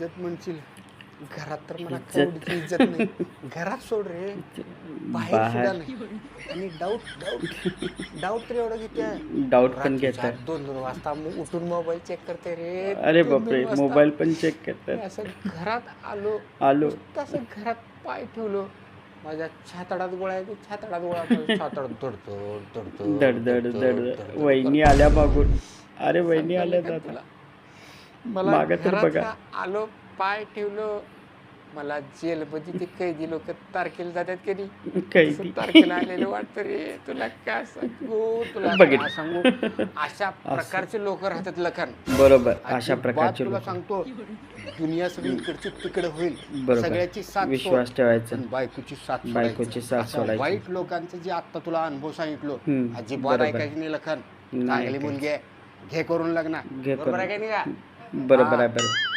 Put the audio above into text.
इज्जत म्हणशील, घरात तर मला इज्जत. तेवढीच इज्जत नाही. घरात सोड रे, बाहेर सुद्धा नाही. आणि डाऊट डाऊट डाऊट तर एवढं घेते, डाऊट पण रात्रीच्या घेतात. 2-2 वाजता उठून मोबाईल चेक करते रे. अरे 2-2 बापरे, वाजता मोबाईल पण चेक मी करतात. असं घरात आलो, आलो. नुसतं असं घरात पाय ठेवलो, माझ्या छातडात गोळा आहे, छातडात गोळा, माझ्या छातडात धडधड धडधड धड धड धड धडधड धडधड वहिनी करतो. आल्या मागून. अरे वहिनी सांगतो आल्या का आता. तुला, मला मागं तर घरात बघा. का आलो, पाय ठेवलो, मला जेलमध्ये ते कैदी लोक तारखेला जातात की नाही, तसं कैदी. तारखेला आलेलं वाटतं रे. तुला काय सांगू, तुला बघितलं. काय सांगू, अशा प्रकारचे लोक राहतात लखन. बरोबर, अशा अजिबात प्रकारचे तुला लोक. सांगतो, दुनिया सगळी इकडची तिकडे होईल, बरोबर. सगळ्याची साथ सोड, विश्वास ठेवायचा. पण बायकोची साथ बायकोची साथ अशा सोडायची. वाईट लोकांचं जे आता तुला अनुभव सांगितलो, अजिबात बरोबर. ऐकायची नाही लखन. नाही चांगली ऐकायचं. मुलगी आहे, घे करून लग्न. घे बरोबर आहे करून. का नाही का? बरोबर हा. आहे, बरोबर.